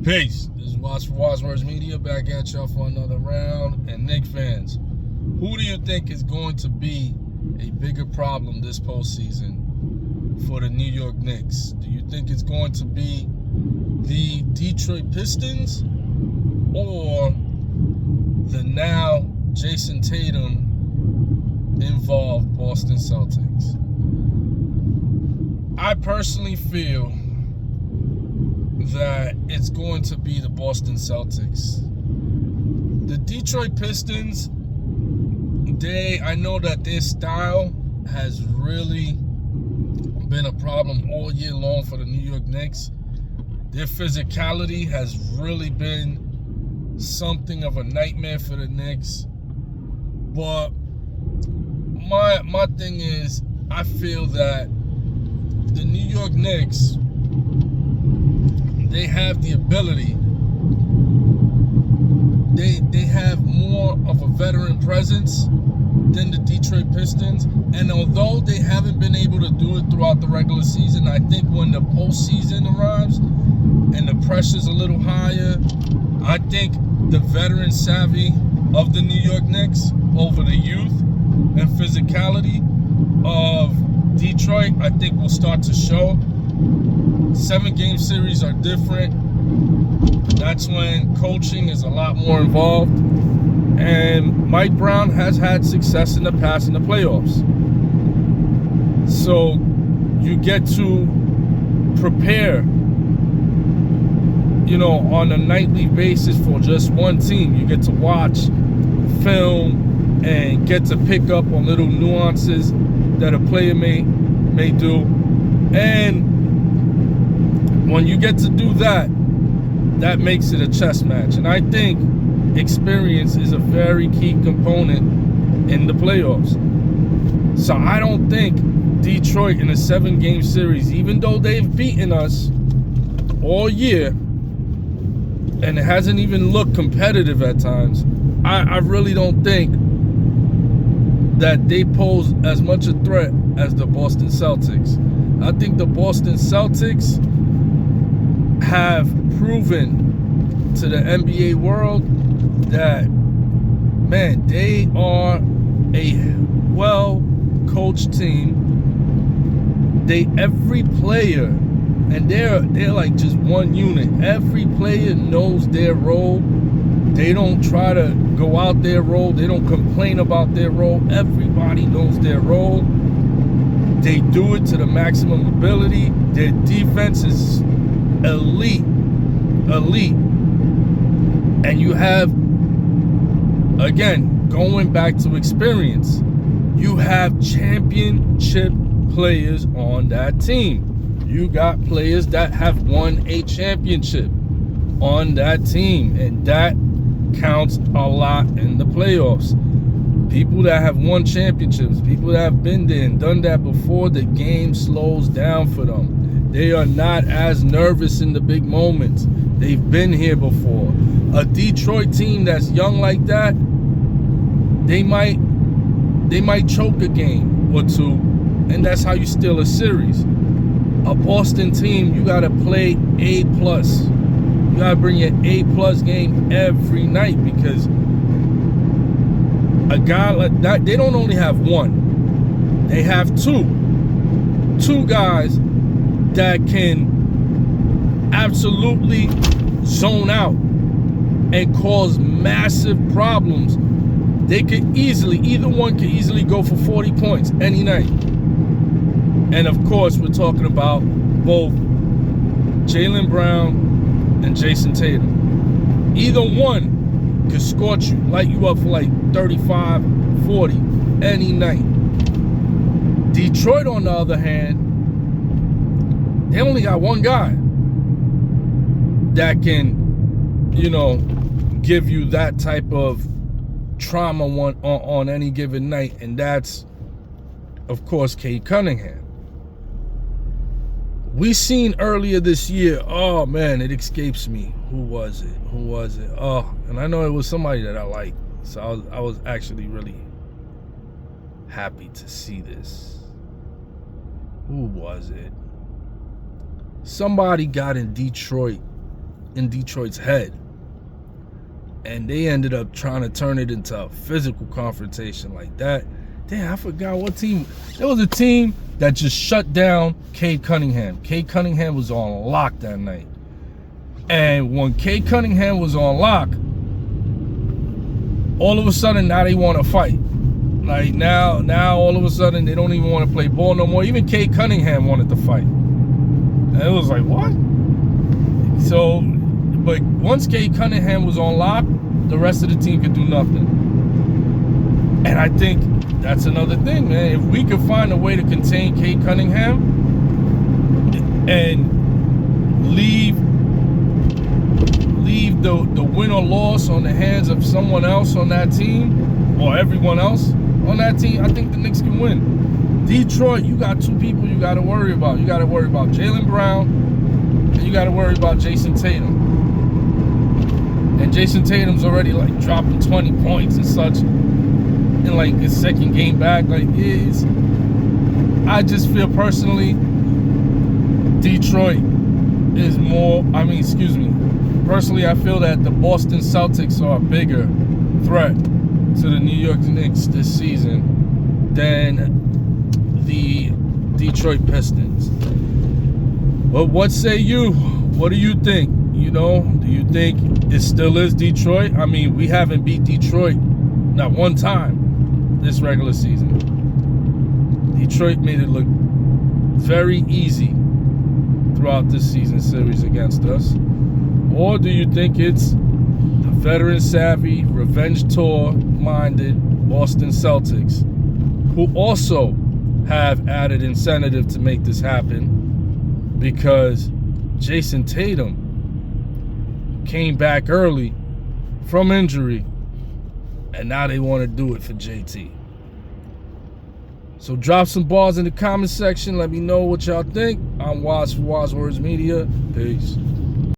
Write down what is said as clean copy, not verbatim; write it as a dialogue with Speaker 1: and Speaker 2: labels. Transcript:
Speaker 1: Peace. This is Watch for Wadsworth Media back at y'all for another round. And Knicks fans, who do you think is going to be a bigger problem this postseason for the New York Knicks? Do you think it's going to be the Detroit Pistons or the now Jason Tatum involved Boston Celtics? I personally feel that it's going to be the Boston Celtics. The Detroit Pistons, I know that their style has really been a problem all year long for the New York Knicks. Their physicality has really been something of a nightmare for the Knicks. But my thing is, I feel that the New York Knicks, they have the ability. They have more of a veteran presence than the Detroit Pistons. And although they haven't been able to do it throughout the regular season, I think when the postseason arrives and the pressure's a little higher, I think the veteran savvy of the New York Knicks over the youth and physicality of Detroit, I think will start to show. 7-game series are different. That's when coaching is a lot more involved. And Mike Brown has had success in the past in the playoffs. So you get to prepare, on a nightly basis for just one team. You get to watch film and get to pick up on little nuances that a player may do. And when you get to do that, that makes it a chess match. And I think experience is a very key component in the playoffs. So I don't think Detroit in a 7-game series, even though they've beaten us all year, and it hasn't even looked competitive at times, I really don't think that they pose as much a threat as the Boston Celtics. I think the Boston Celtics have proven to the NBA world that, man, they are a well-coached team. Every player, and they're like just one unit. Every player knows their role. They don't try to go out their role. They don't complain about their role. Everybody knows their role. They do it to the maximum ability. Their defense is elite. And you have, again, going back to experience, you have championship players on that team. You got players that have won a championship on that team, and that counts a lot in the playoffs. People that have won championships, people that have been there and done that before, the game slows down for them. They are not as nervous in the big moments. They've been here before. A Detroit team that's young like that, they might choke a game or two, and that's how you steal a series. A Boston team, you gotta play A+. You gotta bring your A+ game every night, because a guy like that, they don't only have one, they have two guys that can absolutely zone out and cause massive problems. They could easily, either one could easily go for 40 points any night. And of course, we're talking about both Jaylen Brown and Jason Tatum. Either one could scorch you, light you up for like 35, 40 any night. Detroit, on the other hand, they only got one guy that can, give you that type of trauma on any given night, and that's, of course, Cade Cunningham. We seen earlier this year, oh man, it escapes me. Who was it? Oh, and I know it was somebody that I like. So I was actually really happy to see this. Who was it? Somebody got in Detroit in Detroit's head. And they ended up trying to turn it into a physical confrontation like that. Damn, I forgot what team. There was a team that just shut down Cade Cunningham. Cade Cunningham was on lock that night. And when Cade Cunningham was on lock, all of a sudden now they want to fight. Like now all of a sudden they don't even want to play ball no more. Even Cade Cunningham wanted to fight. And it was like, what? So, but once Cade Cunningham was on lock, the rest of the team could do nothing. And I think that's another thing, man. If we could find a way to contain Cade Cunningham and leave the win or loss on the hands of someone else on that team or everyone else on that team, I think the Knicks can win. Detroit, you got two people you got to worry about. You got to worry about Jaylen Brown and you got to worry about Jason Tatum. And Jason Tatum's already like dropping 20 points and such in like his second game back. Like I just feel personally Detroit is more, personally I feel that the Boston Celtics are a bigger threat to the New York Knicks this season than the Detroit Pistons. But what say you? What do you think? You know, do you think it still is Detroit? I mean, we haven't beat Detroit not one time this regular season. Detroit made it look very easy throughout this season series against us. Or do you think it's the veteran-savvy, revenge tour-minded Boston Celtics who also have added incentive to make this happen because Jason Tatum came back early from injury and now they want to do it for JT. So drop some bars in the comment section. Let me know what y'all think. I'm Waz for Waz Words Media. Peace.